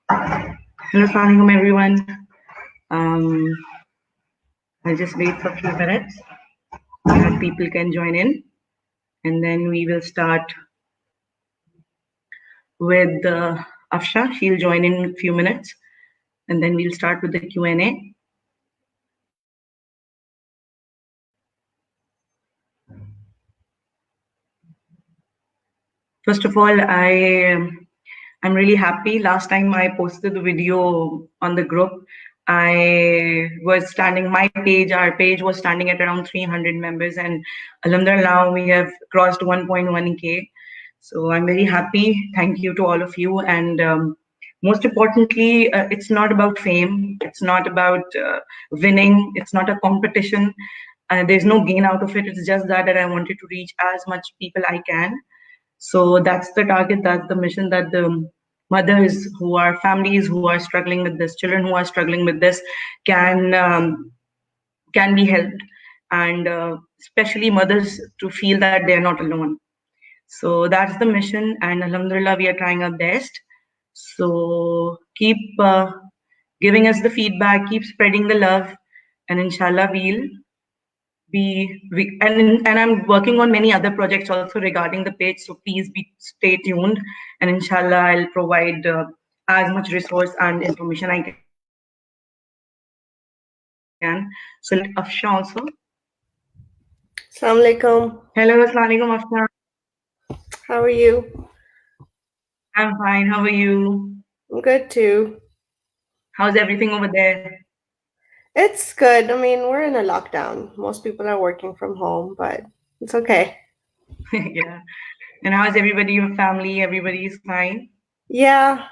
Hello, assalamualaikum everyone. I'll just wait for a few minutes so that people can join in, and then we will start with Afsha. She'll join in a few minutes, and then we'll start with the Q&A. First of all, I'm really happy. Last time I posted the video on the group, I was standing, our page was standing at around 300 members, and alhamdulillah, now we have crossed 1.1K. So I'm very happy. Thank you to all of you. And most importantly, it's not about fame. It's not about winning. It's not a competition. There's no gain out of it. It's just that I wanted to reach as much people I can. So that's the target, that's the mission, that the mothers who are families who are struggling with this, children who are struggling with this can be helped, and especially mothers to feel that they're not alone. So that's the mission, and alhamdulillah, we are trying our best. So keep giving us the feedback, keep spreading the love, and inshallah we'll and I'm working on many other projects also regarding the page, so please stay tuned, and inshallah I'll provide as much resource and information I can. So let Afshaan also. Assalamu alaikum. Hello, assalamu alaikum, Afshaan. How are you? I'm fine. How are you? I'm good too. How's everything over there? It's good. I mean, we're in a lockdown. Most people are working from home, but it's okay. Yeah. And how's everybody, your family? Everybody's fine? Yeah.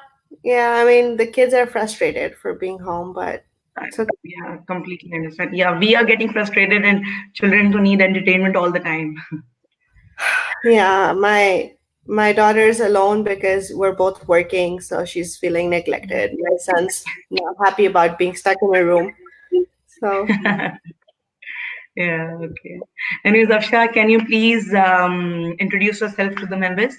I mean, the kids are frustrated for being home, but it's okay. Yeah, completely understand. Yeah, we are getting frustrated, and children who need entertainment all the time. Yeah, my daughter's alone because we're both working, so she's feeling neglected. My son's not happy about being stuck in a room. So yeah, okay. Anyways, Afsha, can you please introduce yourself to the members?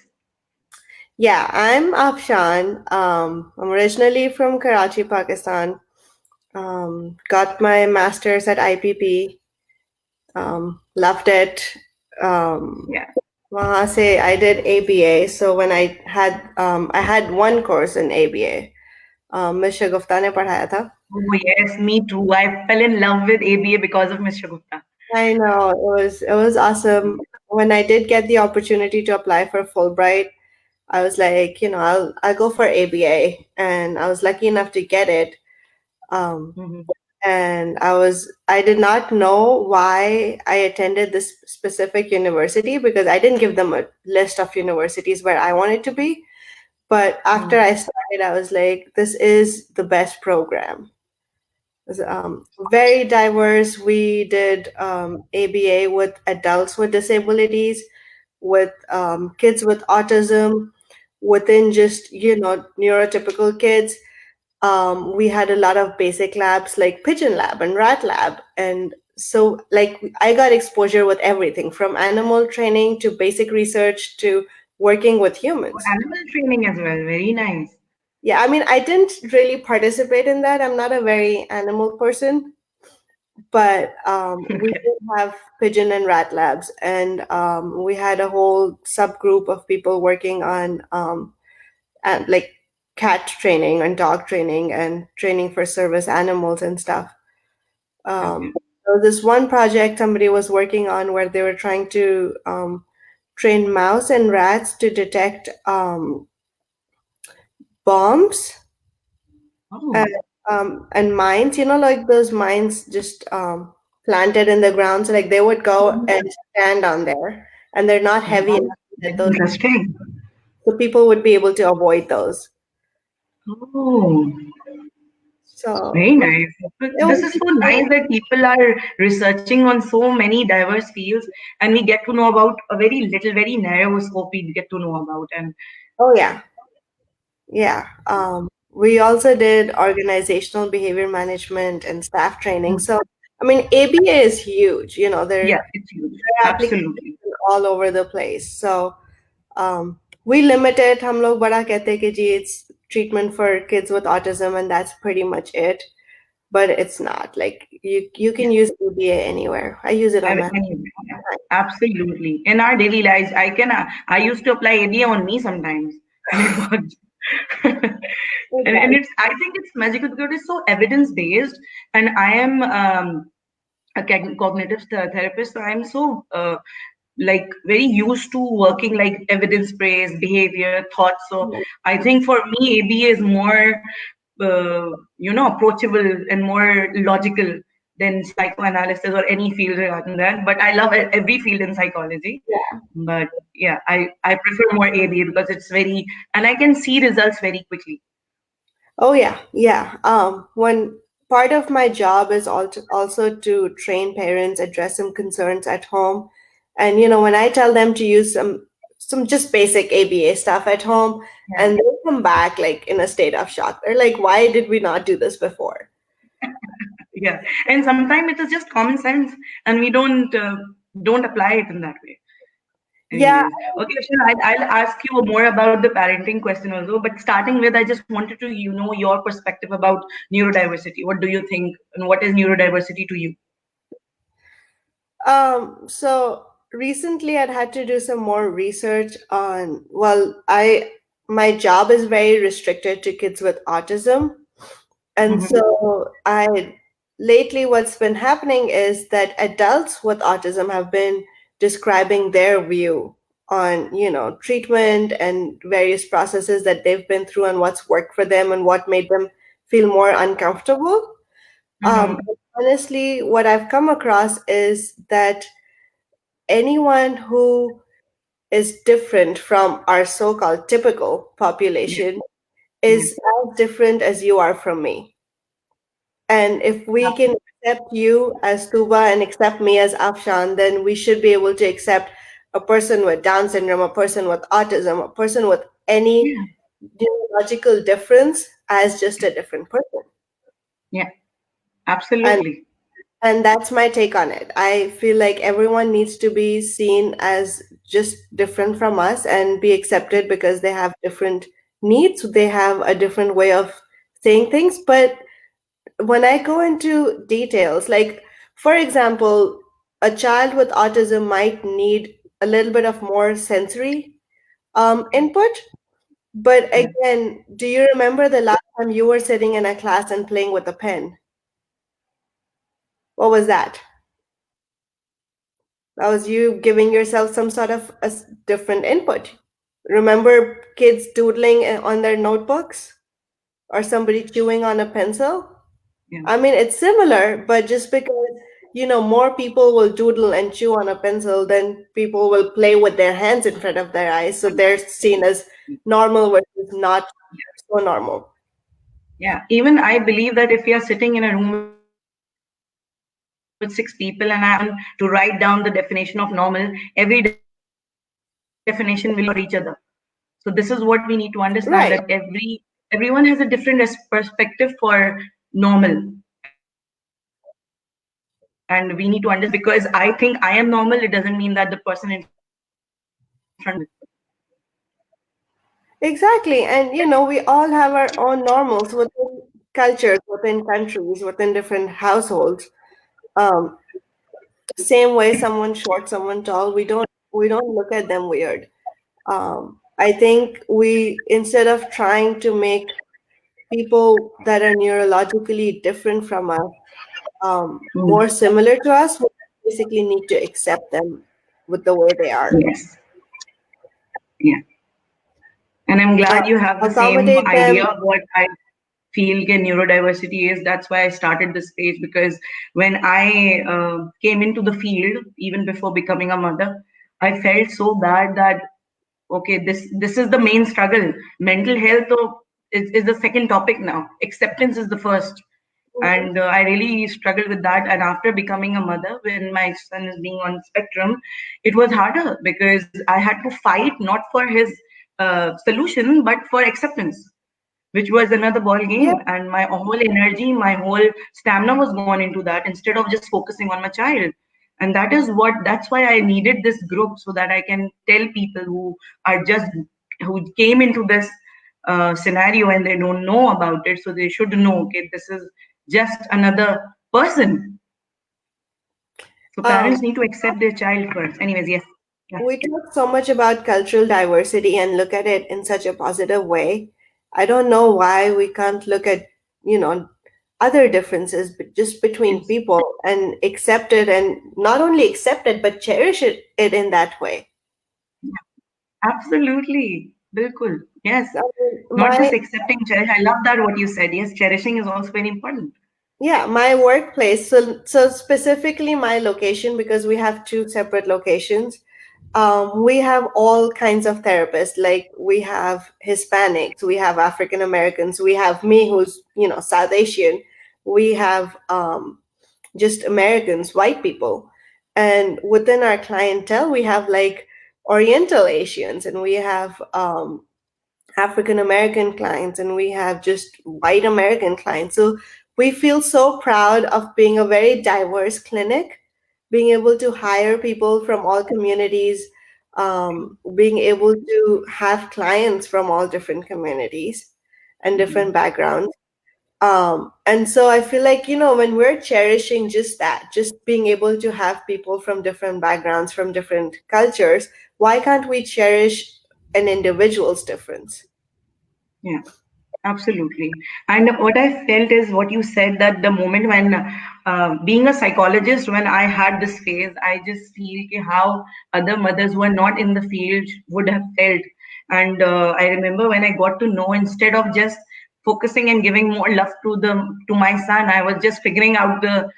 yeah, I'm Afshaan. I'm originally from Karachi, Pakistan. Got my master's at IPP. Loved it. Yeah. Wahan se I did ABA. So when I had one course in ABA. Ms. Shagufta ne padhaya tha. Oh yes, me too. I fell in love with ABA because of Ms. Shagufta. I know, it was awesome. When I did get the opportunity to apply for Fulbright, I was like, I'll go for ABA, and I was lucky enough to get it. And I did not know why I attended this specific university, because I didn't give them a list of universities where I wanted to be. But after I started, I was like, this is the best program. It was very diverse. We did ABA with adults with disabilities, with kids with autism, within just, neurotypical kids. We had a lot of basic labs like Pigeon Lab and Rat Lab. And so I got exposure with everything from animal training to basic research to working with humans. Animal training as well, very nice. Yeah, I mean, I didn't really participate in that. I'm not a very animal person, but we did have pigeon and rat labs, and we had a whole subgroup of people working on like cat training and dog training and training for service animals and stuff. So this one project somebody was working on where they were trying to train mouse and rats to detect bombs and mines, like those mines just planted in the ground. So they would go and stand on there, and they're not heavy enough that those. Interesting. So people would be able to avoid those. Oh, so very nice. This is so nice that people are researching on so many diverse fields, and we get to know about a very little, very narrow scope we get to know about. And yeah. We also did organizational behavior management and staff training. So I mean, ABA is huge. it's huge. Absolutely. all over the place. So we limit it. हम लोग बड़ा कहते हैं कि जी it's treatment for kids with autism and that's pretty much it. But it's not. Like you can use ABA anywhere. I use it on my Anyway, yeah, absolutely. In our daily lives, I used to apply ABA on me sometimes, and it worked. And Exactly. it's I think it's magical because it's so evidence based, and I am a cognitive therapist, so I'm so like very used to working like evidence based behavior thoughts. So I think for me, ABA is more approachable and more logical than psychoanalysis or any field regarding that. But I love every field in psychology. But yeah, I prefer more ABA because it's very, and I can see results very quickly. Oh yeah, yeah. When part of my job is also to train parents, address some concerns at home, and when I tell them to use some just basic ABA stuff at home, Yeah. and they come back like in a state of shock. They're like, "Why did we not do this before?" Yeah, and sometimes it is just common sense, and we don't apply it in that way. Yeah. Anyways, okay, Ashwin, I'll ask you more about the parenting question also. But starting with, I just wanted to your perspective about neurodiversity. What do you think, and what is neurodiversity to you? So recently I'd had to do some more research on, well, my job is very restricted to kids with autism. And Mm-hmm. so I lately what's been happening is that adults with autism have been describing their view on, treatment and various processes that they've been through and what's worked for them and what made them feel more uncomfortable. Mm-hmm. Honestly, what I've come across is that anyone who is different from our so-called typical Yeah, population yeah, is as different as you are from me. And if we can absolutely. accept you as Tuba and accept me as Afshan, then we should be able to accept a person with Down syndrome, a person with autism, a person with any Yeah, neurological difference as just a different person. yeah, And absolutely. And that's my take on it. I feel like everyone needs to be seen as just different from us and be accepted because they have different needs. They have a different way of saying things. But when I go into details, like, for example, a child with autism might need a little bit of more sensory input. But Yeah. again, do you remember the last time you were sitting in a class and playing with a pen? What was that? That was you giving yourself some sort of different input. Remember kids doodling on their notebooks or somebody chewing on a pencil? Yeah. I mean, it's similar, but just because, more people will doodle and chew on a pencil than people will play with their hands in front of their eyes. So they're seen as normal versus not so normal. Yeah, even I believe that if we are sitting in a room with six people and I ask everyone to write down the definition of normal, every definition will be different for each other. So this is what we need to understand that everyone has a Right. different perspective for normal, and we need to understand because I think I am normal, it doesn't mean that the person in front of me is normal. Exactly. And, we all have our own normals within cultures, within countries, within different households. Um, Same way someone short, someone tall, we don't look at them weird. I think we instead of trying to make people that are neurologically different from us more Mm. similar to us, we basically need to accept them with the way they are. Yes. Yeah. And I'm Uh, glad you have the same Accommodate idea them. of what I feel neurodiversity is. That's why I started this page because when I came into the field, even before becoming a mother, I felt so bad that okay, this is the main struggle. Mental health is the second topic now. Acceptance is the first. And I really struggled with that. And after becoming a mother, when my son is being on spectrum, it was harder because I had to fight not for his solution, but for acceptance, which was another ball Yeah, game. And my whole energy, my whole stamina was gone into that instead of just focusing on my child. And that's why I needed this group, so that I can tell people are just who came into this scenario and they don't know about it, so they should know, okay, this is just another person. So Um, parents need to accept their child first. Anyways, yes. Yeah. we talk so much about cultural diversity and look at it in such a positive way. I don't know why we can't look at, you know, other differences but just between Yes. people and accept it, and not only accept it but cherish it in that way. Absolutely. Bilkul. Yes. I mean, Not just my accepting, cherish. I love that what you said. Yes, cherishing is also very important. Yeah, my workplace. So specifically my location, because we have two separate locations. We have all kinds of therapists. Like we have Hispanics, we have African Americans, we have me who's South Asian, we have just Americans, white people, and within our clientele we have like Oriental Asians, and we have African American clients, and we have just white American clients. So we feel so proud of being a very diverse clinic, being able to hire people from all communities, being able to have clients from all different communities and different Mhm. backgrounds. And so I feel like, when we're cherishing just that, just being able to have people from different backgrounds, from different cultures, why can't we cherish an individual's difference? Yeah. Absolutely. And what I felt is what you said, that the moment when, being a psychologist, when I had this phase, I just feel how other mothers who are not in the field would have felt. And I remember when I got to know, instead of just focusing and giving more love to my son, I was just figuring out the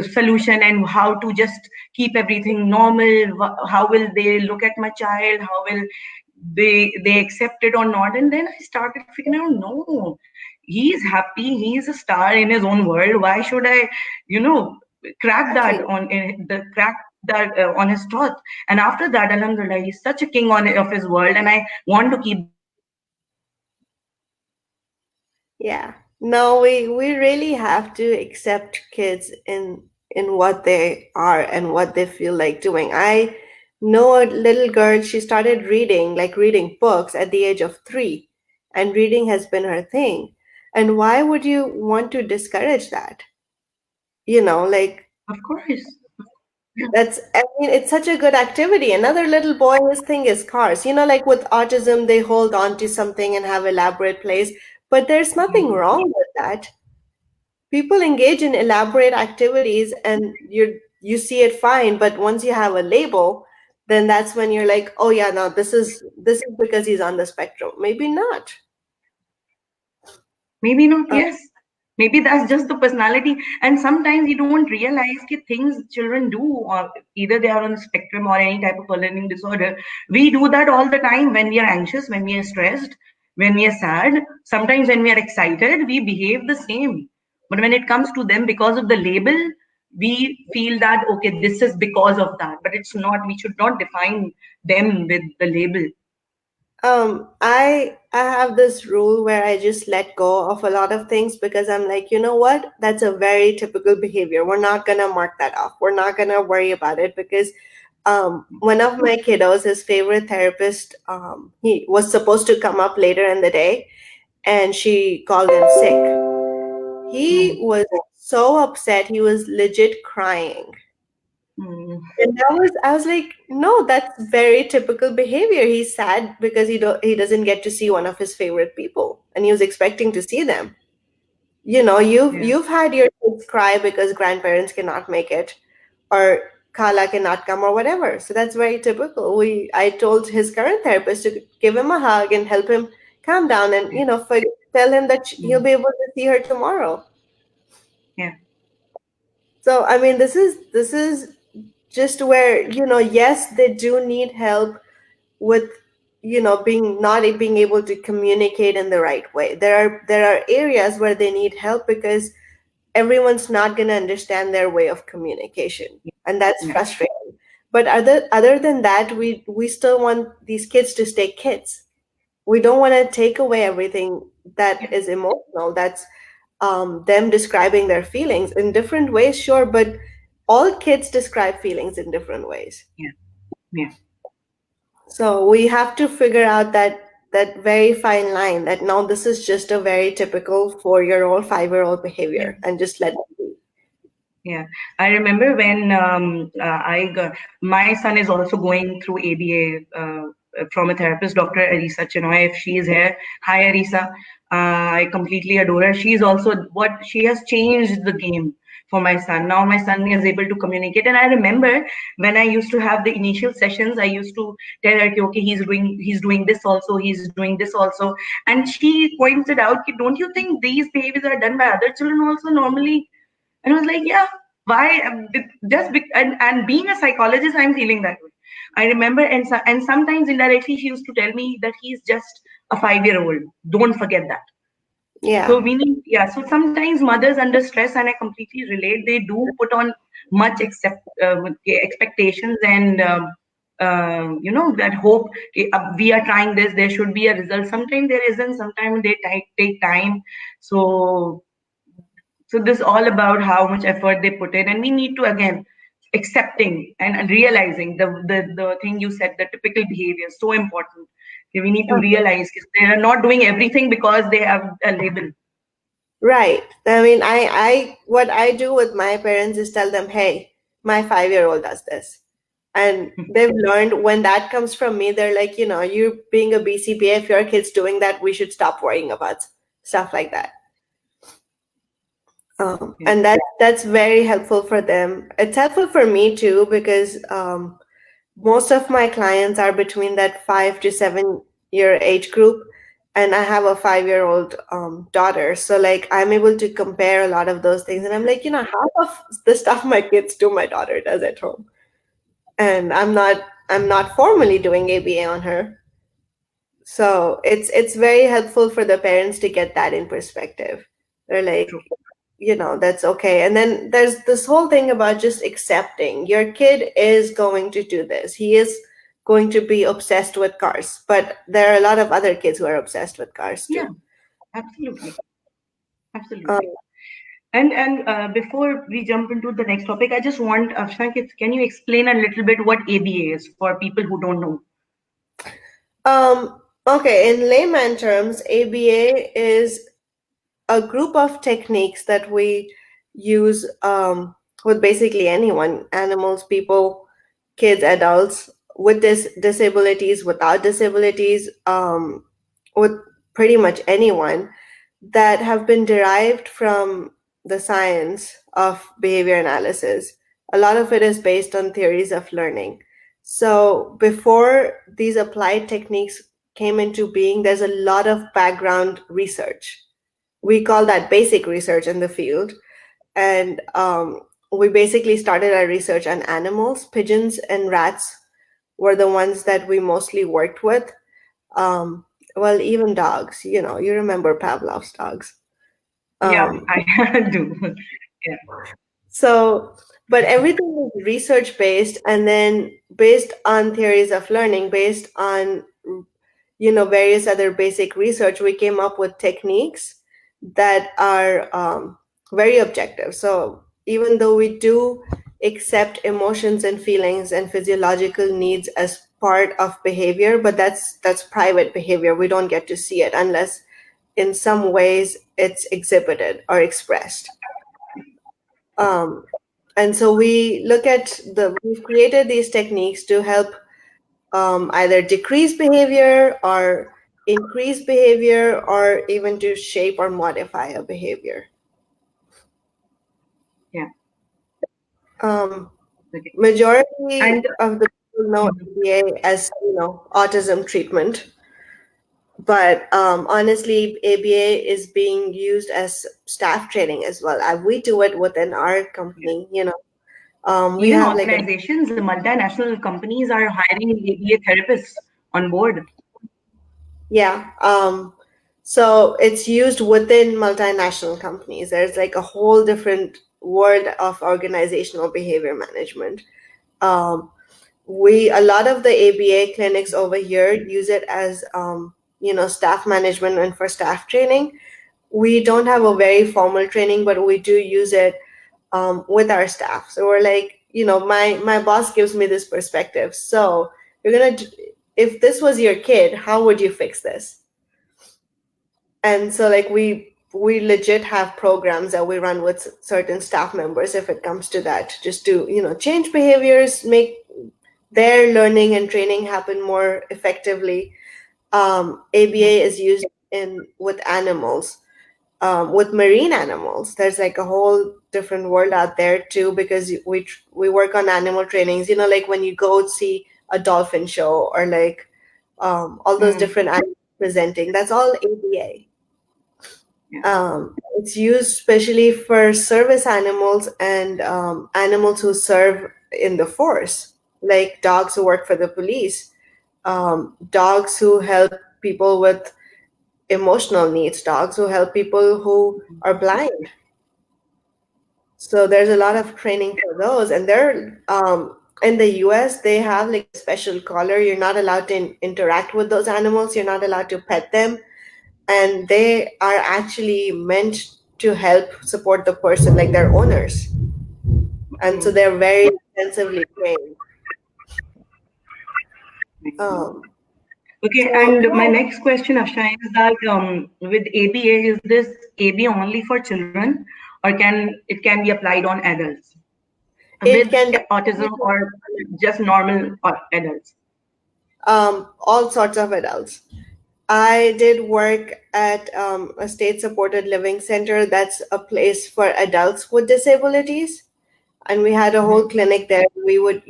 solution and how to just keep everything normal. How will they look at my child? How will they accept it or not? And then I started figuring out, no, he's happy, he's a star in his own world. Why should I, you know crack that Exactly. on his thought? And after that, alhamdulillah, he's such a king of his world, and I want to keep that same energy. Yeah. No, we really have to accept kids in what they are and what they feel like doing. I know a little girl, she started reading, like reading books at the age of 3, and reading has been her thing. And why would you want to discourage that? Like Of course. Yeah. I mean, it's such a good activity. Another little boy, his thing is cars. Like with autism, they hold on to something and have elaborate plays, but there's nothing Mm. wrong with that. People engage in elaborate activities and you see it fine, but once you have a label, then that's when you're like, oh yeah, no, this is because he's on the spectrum. Maybe not. Maybe not, uh, yes. Maybe that's just the personality. And sometimes you don't realize that things children do, or either they are on the spectrum or any type of a learning disorder. We do that all the time when we are anxious, when we are stressed, when we are sad. Sometimes when we are excited, we behave the same. But when it comes to them, because of the label, we feel that, okay, this is because of that. But it's not. We should not define them with the label. I have this rule where I just let go of a lot of things because I'm like, you know what? That's a very typical behavior. We're not gonna mark that off. We're not gonna worry about it because one of my kiddos, his favorite therapist, he was supposed to come up later in the day, and she called in sick. He Mm. was so upset. He was legit crying. Mm. And I was like, no, that's very typical behavior. He's sad because he doesn't get to see one of his favorite people, and he was expecting to see them. Yeah. You've had your kids cry because grandparents cannot make it, or Kala cannot come, or whatever. So that's very typical. I told his current therapist to give him a hug and help him calm down, and Yeah. tell him that he'll Mm. be able to see her tomorrow. Yeah. So I mean, this is just where, yes, they do need help with, being not being able to communicate in the right way. There are areas where they need help because everyone's not going to understand their way of communication, and that's Yeah. frustrating. But other than that, we still want these kids to stay kids. We don't want to take away everything that Yeah. is emotional. That's them describing their feelings in different ways, sure, but all kids describe feelings in different ways. Yeah. Yeah. So we have to figure out that very fine line that now this is just a very typical 4-year-old, 5-year-old Yeah. behavior and just let it be. Yeah, I remember when my son is also going through ABA from a therapist, Dr. Arisa Chenoy. If she is here, hi Arisa. I completely adore her. She's also she has changed the game for my son. Now my son is able to communicate. And I remember when I used to have the initial sessions, I used to tell her, okay, he's doing this also, he's doing this also. And she pointed out, don't you think these behaviors are done by other children also normally? And I was like, yeah, why? And being a psychologist, I'm feeling that way. I remember, and sometimes indirectly, she used to tell me that he's just a 5-year-old. Don't forget that. So Yeah. meaning, yeah. So sometimes mothers under stress, and I completely relate. They do put on much expectations and that hope. We are trying this. There should be a result. Sometimes there isn't. Sometimes they take time. So this is all about how much effort they put in, and we need to again accepting and realizing the thing you said, the typical behavior is so important. Okay, we need to realize they are not doing everything because they have a label. Right. I mean, I what I do with my parents is tell them, hey, my 5-year-old does this. And they've learned when that comes from me, they're like, you being a BCBA, if your kid's doing that, we should stop worrying about stuff like that. Yeah. And that's very helpful for them. It's helpful for me too, because most of my clients are between that 5 to 7 year age group, and I have a 5-year-old daughter. So like I'm able to compare a lot of those things, and I'm like, half of the stuff my kids do, my daughter does at home, and I'm not formally doing ABA on her. So it's very helpful for the parents to get that in perspective. They're like, True. that's okay. And then there's this whole thing about just accepting your kid is going to do this. He is going to be obsessed with cars, but there are a lot of other kids who are obsessed with cars Yeah, too. absolutely. Um, Absolutely. And before we jump into the next topic, I just want Afshaan, can you explain a little bit what ABA is for people who don't know? okay, in layman terms, ABA is a group of techniques that we use with basically anyone, animals, people, kids, adults, with disabilities, without disabilities, with pretty much anyone, that have been derived from the science of behavior analysis. A lot of it is based on theories of learning. So before these applied techniques came into being, there's a lot of background research. We call that basic research in the field. And we basically started our research on animals. Pigeons and rats were the ones that we mostly worked with. Um, well, even dogs, you remember Pavlov's dogs. Yeah, Um, I do. Yeah. so, but everything is research based, and then based on theories of learning, based on various other basic research, we came up with techniques that are very objective. So even though we do accept emotions and feelings and physiological needs as part of behavior, but that's private behavior. We don't get to see it unless in some ways it's exhibited or expressed. Um, and so we've created these techniques to help either decrease behavior or increase behavior, or even to shape or modify a behavior. Yeah. Um, Okay. Majority And of the people know mhm. ABA as autism treatment, but honestly, ABA is being used as staff training as well. We do it within our Yeah. company. We Even have like a organizations, the multinational companies are hiring ABA therapists on board. Yeah. So it's used within multinational companies. There's like a whole different world of organizational behavior management. Um, a lot of the ABA clinics over here use it as staff management and for staff training. We don't have a very formal training, but we do use it with our staff. So we're like, my boss gives me this perspective. So if this was your kid, how would you fix this? And so like we legit have programs that we run with certain staff members if it comes to that, just to change behaviors, make their learning and training happen more effectively. ABA is used in with animals, with marine animals. There's like a whole different world out there too, because we work on animal trainings. Like when you go see a dolphin show, or like all those different animals presenting. That's all ABA. It's used especially for service animals and animals who serve in the force, like dogs who work for the police, dogs who help people with emotional needs, dogs who help people who are blind. So there's a lot of training for those, and they're in the US they have like a special collar. You're not allowed to interact with those animals. You're not allowed to pet them, and they are actually meant to help support the person, like their owners. And so they're very intensively trained. Okay, So and my yeah, next question, Afshaan, is that with ABA, is this ABA only for children, or can be applied on adults it with can autism, definitely or just normal adults? all sorts of adults. I did work at a state supported living center. That's a place for adults with disabilities. And we had a whole clinic there. We would,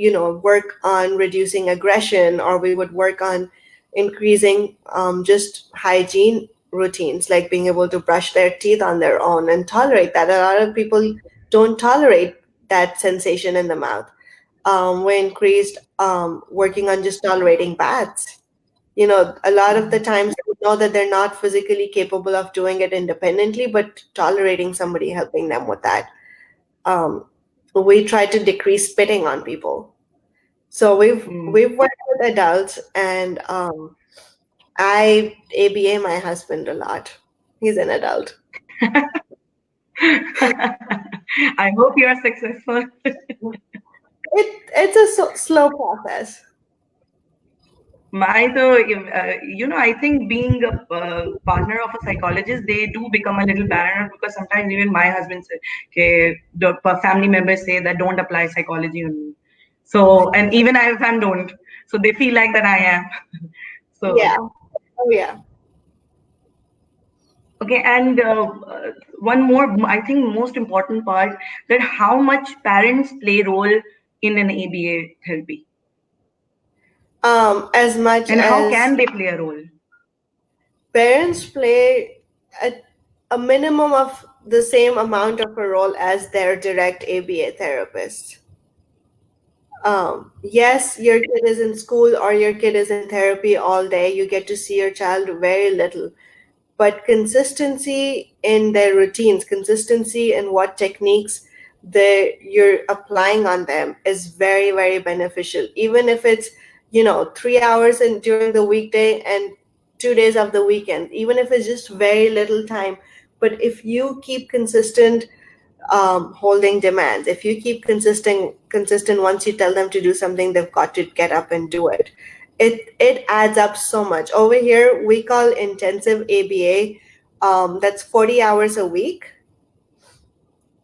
work on reducing aggression, or we would work on increasing just hygiene routines, like being able to brush their teeth on their own and tolerate that. A lot of people don't tolerate that sensation in the mouth. We increased working on just tolerating baths. A lot of the times we know that they're not physically capable of doing it independently, but tolerating somebody helping them with that. Um, we try to decrease spitting on people. So we've worked with adults, and I ABA my husband a lot. He's an adult. I hope you are successful. It's a slow process. My though, I think being a partner of a psychologist, they do become a little paranoid, because sometimes even my husband said, okay, the family members say that don't apply psychology on me. So, and even if I don't, so they feel like that I am. So, Yeah. Oh yeah. okay, and one more, I think most important part, that how much parents play role in an ABA therapy, As much and how as can they play a role? parents play a, a minimum of the same amount of a role as their direct ABA therapist. Yes, your kid is in school or your kid is in therapy all day. You get to see your child very little. But consistency in their routines, consistency in what techniques you're applying on them is very, very beneficial. Even if it's, 3 hours during the weekday and 2 days of the weekend, even if it's just very little time. But if you keep consistent holding demands. If you keep consistent, once you tell them to do something, they've got to get up and do it. It adds up so much. Over here, we call intensive ABA. That's 40 hours a week.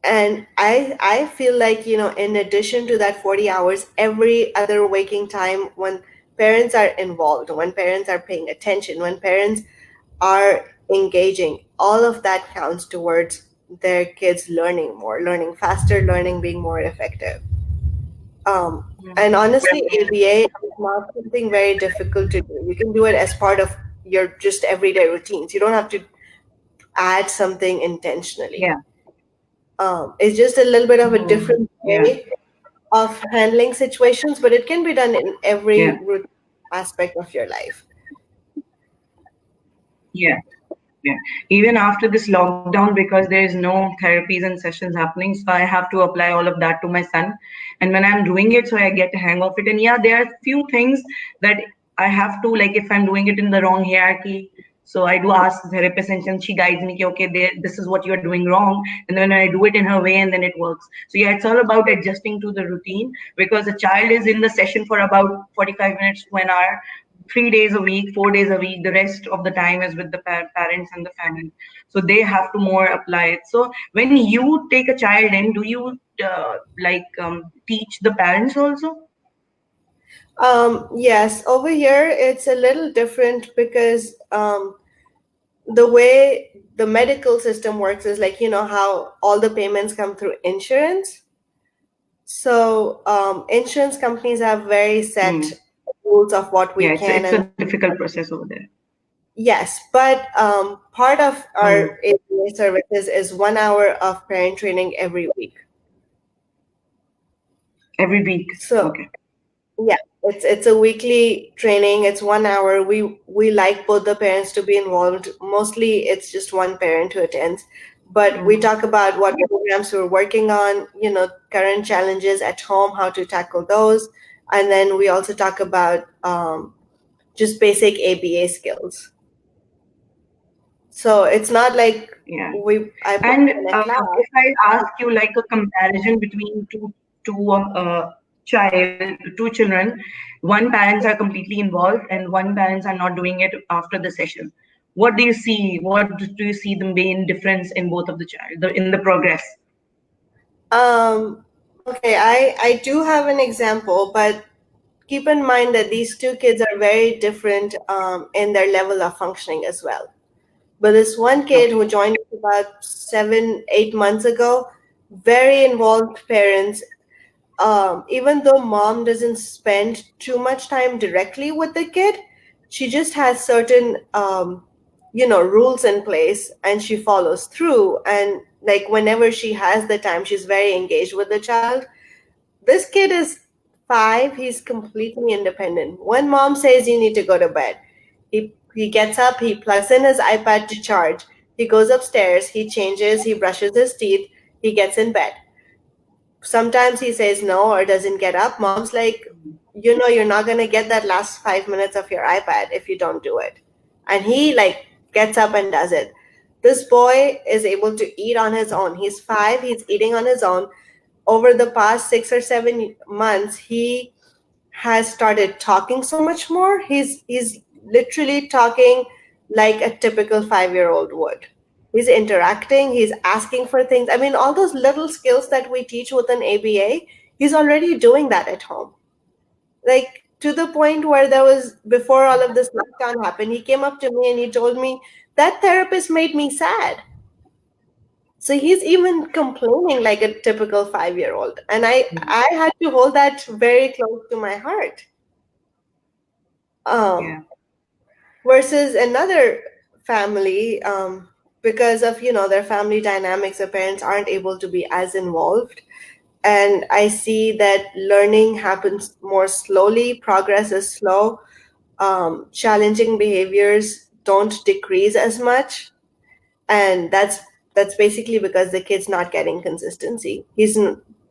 And I feel like, in addition to that 40 hours, every other waking time, when parents are involved, when parents are paying attention, when parents are engaging, all of that counts towards their kids learning more, learning faster, learning being more effective. And honestly, ABA is not something very difficult to do. You can do it as part of your just everyday routines. You don't have to add something intentionally. Yeah. It's just a little bit of a Mm, different yeah. way of handling situations, but it can be done in Yeah. every aspect of your life. Yeah. Yeah. Even after this lockdown, because there is no therapies and sessions happening, so I have to apply all of that to my son. And when I'm doing it, so I get a hang of it. And yeah, there are few things that I have to, like, if I'm doing it in the wrong hierarchy, So I do ask the therapist, and she guides me, okay, this is what you're doing wrong. And then I do it in her way, and then it works. So yeah, it's all about adjusting to the routine, because a child is in the session for about 45 minutes to an hour, 3 days a week, 4 days a week. The rest of the time is with the parents and the family. So they have to more apply it. So when you take a child in, do you teach the parents also? Yes, over here it's a little different because the way the medical system works is like, you know, how all the payments come through insurance. So insurance companies have very set rules of what we Yeah, can it's and a difficult process over there. yes, but part of Mm. our ABA services is 1 hour of parent training every week. Every week. So Okay. yeah, it's a weekly training. It's 1 hour. We like both the parents to be involved. Mostly, it's just one parent who attends, but we talk about what programs we're working on. You know, current challenges at home, how to tackle those, and then we also talk about just basic ABA skills. So it's not like Yeah. I put And them in a class. if I ask you like a comparison between two children, one parents are completely involved and one parents are not doing it after the session. What do you see? What do you see the main difference in both of the child, in the progress? Okay, I do have an example, but keep in mind that these two kids are very different in their level of functioning as well. But this one kid Okay. who joined us about 7, 8 months ago, very involved parents. Even though mom doesn't spend too much time directly with the kid, she just has certain, rules in place and she follows through. And like whenever she has the time, she's very engaged with the child. This kid is 5. He's completely independent. When mom says you need to go to bed, he gets up, he plugs in his iPad to charge, he goes upstairs, he changes, he brushes his teeth, he gets in bed. Sometimes he says no or doesn't get up. Mom's like, you know, you're not going to get that last 5 minutes of your iPad if you don't do it. And he like gets up and does it. This boy is able to eat on his own. He's 5, he's eating on his own. Over the past 6 or 7 months, he has started talking so much more. He's literally talking like a typical 5-year-old would. He's interacting, he's asking for things. I mean, all those little skills that we teach with an ABA, he's already doing that at home. Like to the point where there was, before all of this lockdown happened, he came up to me and he told me that therapist made me sad. So he's even complaining like a typical 5-year-old. And I had to hold that very close to my heart. Yeah. Versus another family, because of, you know, their family dynamics, the parents aren't able to be as involved. And I see that learning happens more slowly, progress is slow, challenging behaviors don't decrease as much, and that's basically because the kid's not getting consistency.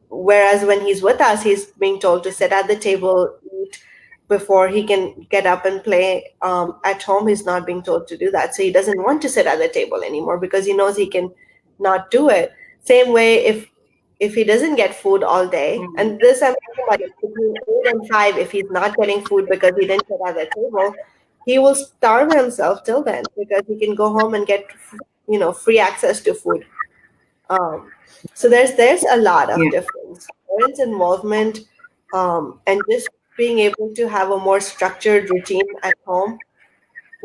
Whereas when he's with us, he's being told to sit at the table, eat before he can get up and play. At home, he's not being told to do that, so he doesn't want to sit at the table anymore because he knows he can not do it. Same way, if he doesn't get food all day, and this I'm talking about between 8 and 5, if he's not getting food because he didn't sit at the table, he will starve himself till then because he can go home and get, you know, free access to food. Um, so there's a lot of Yeah. difference. Parents' involvement, and just being able to have a more structured routine at home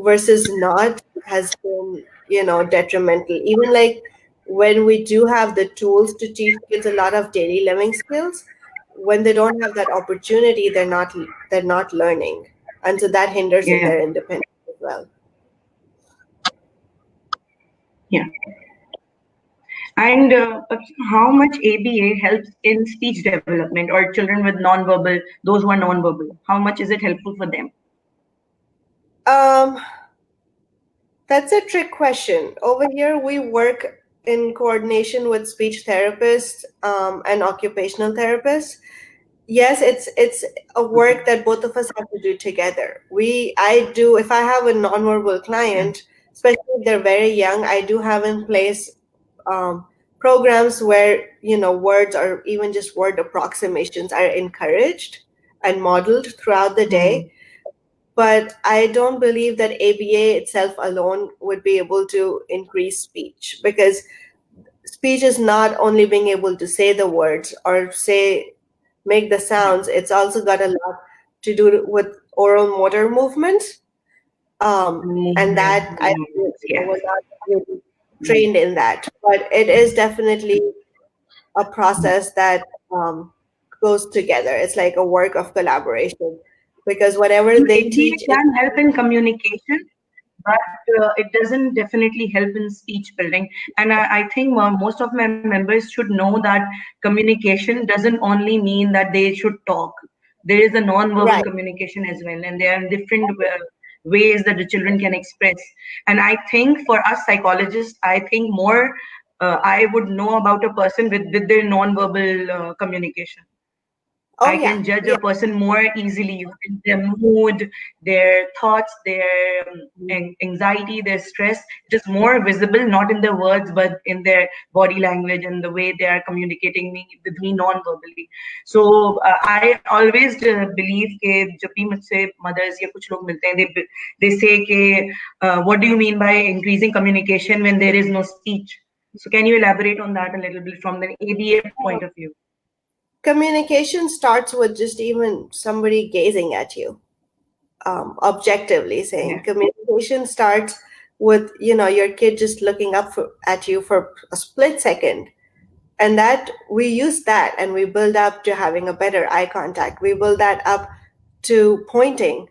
versus not has been, you know, detrimental. Even like when we do have the tools to teach kids a lot of daily living skills, when they don't have that opportunity, they're not learning, and so that hinders in Yeah. their independence as well. Yeah. And how much ABA helps in speech development or children with non-verbal, those who are non-verbal? How much is it helpful for them? Um, That's a trick question. Over here, we work in coordination with speech therapists and occupational therapists. Yes, it's a Okay. work that both of us have to do together. I do, if I have a nonverbal Yeah. client, especially if they're very young. I do have in place um, programs where, words or even just word approximations are encouraged and modeled throughout the Hmm. day. But I don't believe that ABA itself alone would be able to increase speech, because speech is not only being able to say the words or make the Yeah. sounds. It's also got a lot to do with oral motor movements. And that I Movements. Yes. was not really Mm. trained in that, but it is definitely a process that goes together. It's like a work of collaboration, because whatever they teach ABA can help in communication, but it doesn't definitely help in speech building. And I think most of my members should know that communication doesn't only mean that they should talk. There is a non-verbal right. communication as well, and there are different ways that the children can express. And I think for us psychologists, I think more I would know about a person with their non-verbal communication. Oh I yeah, can judge a yeah. person more easily with their mood, their thoughts, their anxiety, their stress. It is more visible, not in their words, but in their body language and the way they are communicating with me non-verbally. So I always believe कि जब भी मुझसे mothers या कुछ लोग मिलते हैं, they say कि what do you mean by increasing communication when there is no speech? So can you elaborate on that a little bit from the ABA point of view? Communication starts with just even somebody gazing at you, objectively saying. Yeah. Communication starts with, your kid just looking up at you for a split second. And that we use that and we build up to having a better eye contact. We build that up to pointing,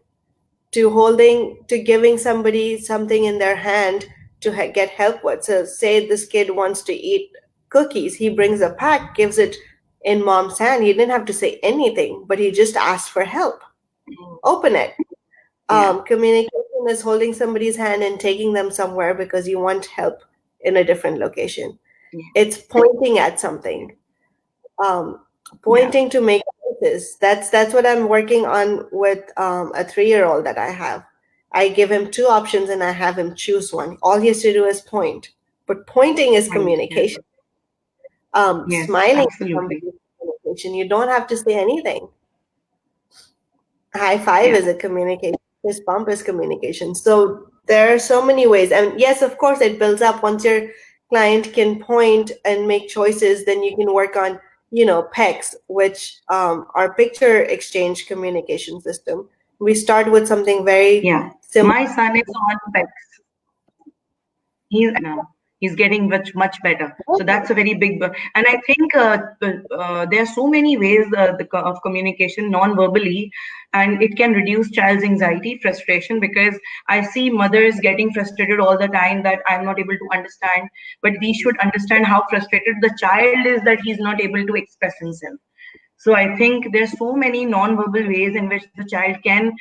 to holding, to giving somebody something in their hand to get help with. So, say this kid wants to eat cookies, he brings a pack, gives it in mom's hand. He didn't have to say anything, but he just asked for help. Open it. Yeah. Communication is holding somebody's hand and taking them somewhere because you want help in a different location. Yeah. It's pointing at something, um, Yeah. pointing to make choices. That's what I'm working on with a 3-year-old that I have. I give him two options and I have him choose one. All he has to do is point. But pointing is Point. Yeah. communication. Yes, Smiling is absolutely. somebody's communication. You don't have to say anything. High five Yeah. is a communication. Fist bump is communication. So there are so many ways. And yes, of course, it builds up. Once your client can point and make choices, then you can work on, PECs, which are picture exchange communication system. We start with something very Yeah. simple. My son is on PEX. He's now. He's getting much better. So that's a very big. And I think there are so many ways of communication non-verbally, and it can reduce child's anxiety, frustration. Because I see mothers getting frustrated all the time that I'm not able to understand. But we should understand how frustrated the child is that he's not able to express himself. So I think there's so many non-verbal ways in which the child can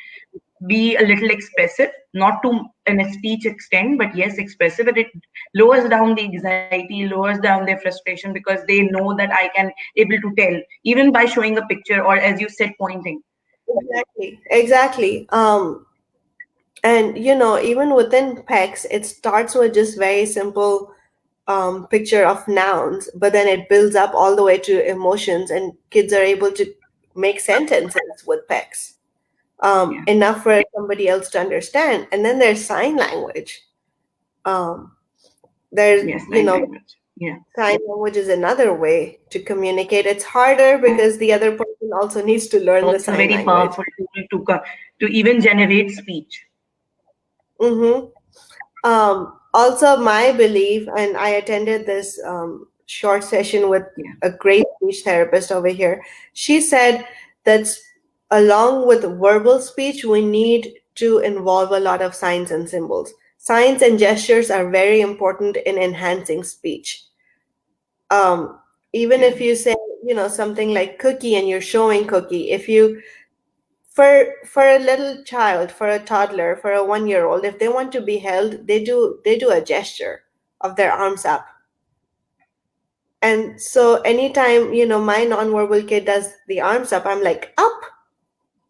be a little expressive, not to in a speech extent, but yes, expressive. And it lowers down the anxiety, lowers down their frustration because they know that I can able to tell even by showing a picture or, as you said, pointing. Exactly. Exactly. And even within PECs, it starts with just very simple picture of nouns, but then it builds up all the way to emotions, and kids are able to make sentences with PECs, Yeah. enough for somebody else to understand. And then there's sign language. Um, there's, Yes, sign language. Yeah. sign language is another way to communicate. It's harder because the other person also needs to learn the Also sign very language. powerful tool to even generate speech. Mm-hmm. Also, my belief, and I attended this short session with Yeah. a great speech therapist over here. She said that along with verbal speech, we need to involve a lot of signs and symbols. Signs and gestures are very important in enhancing speech. Um, Even Yeah. if you say, something like cookie and you're showing cookie, if you for a little child, for a toddler, for a 1-year old, if they want to be held, they do a gesture of their arms up. And so anytime, my nonverbal kid does the arms up, I'm like, up.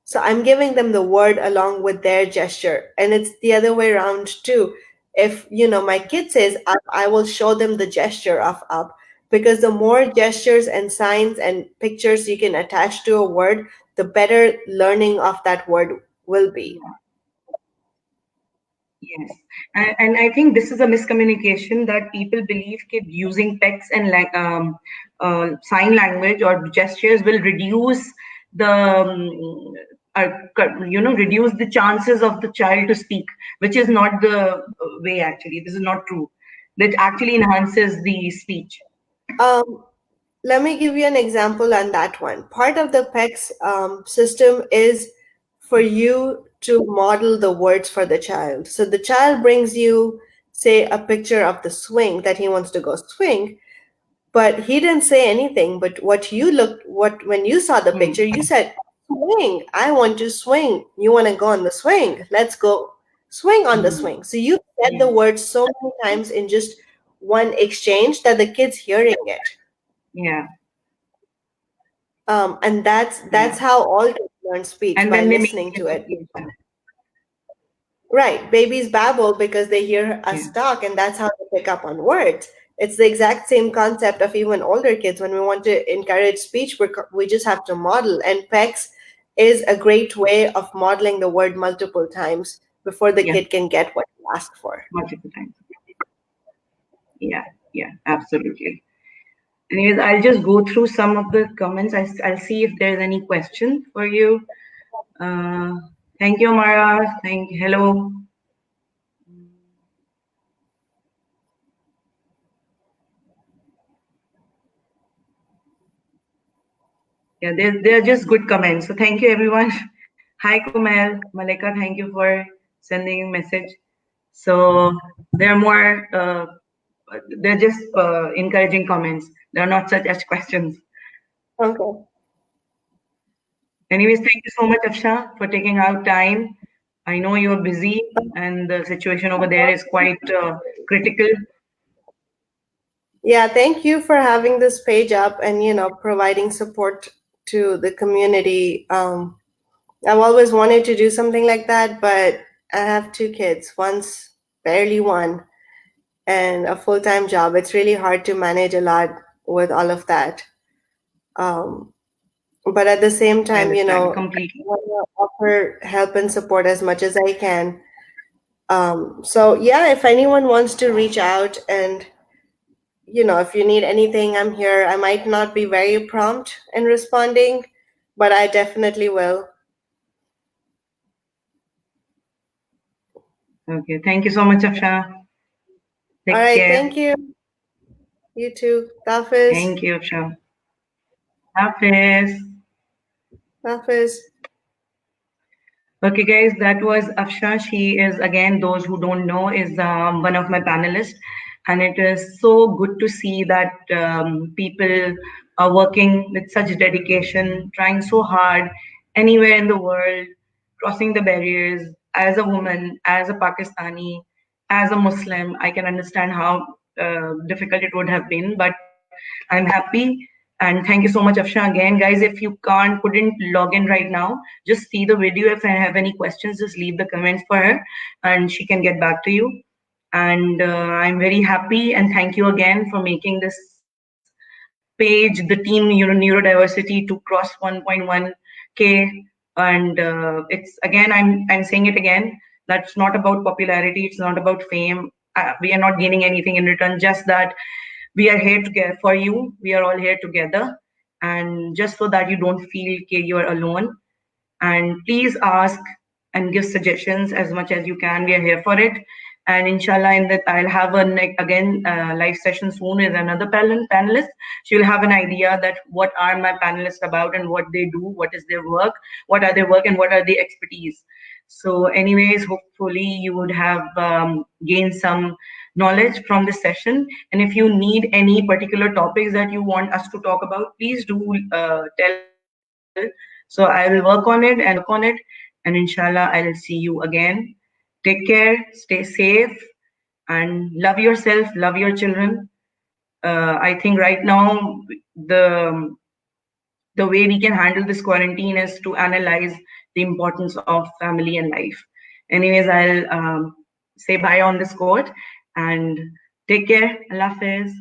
So I'm giving them the word along with their gesture. And it's the other way around too. if my kid says up, I will show them the gesture of up, because the more gestures and signs and pictures you can attach to a word, the better learning of that word will be. Yes, and I think this is a miscommunication that people believe that using text and sign language or gestures will reduce the reduce the chances of the child to speak, which is not the way. Actually, this is not true. That actually enhances the speech. um, Let me give you an example on that one. Part of the PECS system is for you to model the words for the child. So the child brings you, say, a picture of the swing that he wants to go swing, but he didn't say anything. But when you saw the Hmm. picture, you said, swing, I want to swing. You want to go on the swing? Let's go swing on the Hmm. swing. So you said the Yes. words so many times in just one exchange that the kid's hearing it. Yeah. And that's Yeah. how all kids learn speech, And by then they make listening to it. association. Right, babies babble because they hear us Yeah. talk, and that's how they pick up on words. It's the exact same concept of even older kids. When we want to encourage speech, we just have to model. And PECS is a great way of modeling the word multiple times before the Yeah. kid can get what you ask for. Multiple times. Yeah. Yeah. Absolutely. Anyways, I'll just go through some of the comments. I'll see if there's any question for you. Uh, Thank you, Mara. Hello. Yeah, they're just good comments. So thank you, everyone. Hi, Kumail, Malika. Thank you for sending a message. So there are more. They're just encouraging comments. They're not such as questions. Okay. Anyways, thank you so much, Afsha, for taking out time. I know you're busy and the situation over there is quite critical. Yeah, thank you for having this page up and providing support to the community. I've always wanted to do something like that, but I have two kids, one's barely one, and a full-time job. It's really hard to manage a lot with all of that. Um, but at the same I time, understand I completely. want to offer help and support as much as I can. So yeah, if anyone wants to reach out, and if you need anything, I'm here. I might not be very prompt in responding, but I definitely will. Okay, thank you so much, Afsha. All Take right, care. thank you. You too. Tafis. Thank you, Afsha. Hafiz. Tafis. Okay, guys, that was Afsha. She is, again, those who don't know, is one of my panelists. And it is so good to see that people are working with such dedication, trying so hard anywhere in the world, crossing the barriers. As a woman, as a Pakistani, as a Muslim, I can understand how difficult it would have been. But I'm happy. And thank you so much, Afsha. Again, guys, if you couldn't log in right now, just see the video. If I have any questions, just leave the comments for her and she can get back to you. And I'm very happy and thank you again for making this page, the team neurodiversity, to cross 1.1K. And it's again, I'm saying it again, that's not about popularity, it's not about fame. We are not gaining anything in return, just that we are here together for you. We are all here together, and just so that you don't feel you are alone. And please ask and give suggestions as much as you can. We are here for it. And inshallah, in that I'll have a again live session soon with another panelist. She'll have an idea that what are my panelists about and what they do, what is their work, what are their work, and what are their expertise. So, anyways, hopefully you would have gained some knowledge from this session. And if you need any particular topics that you want us to talk about, please do tell. So I will work on it, and inshallah, I'll see you again. Take care, stay safe, and love yourself, love your children. I think right now the way we can handle this quarantine is to analyze the importance of family and life. Anyways, I'll say bye on this quote, and take care. Allah Hafiz.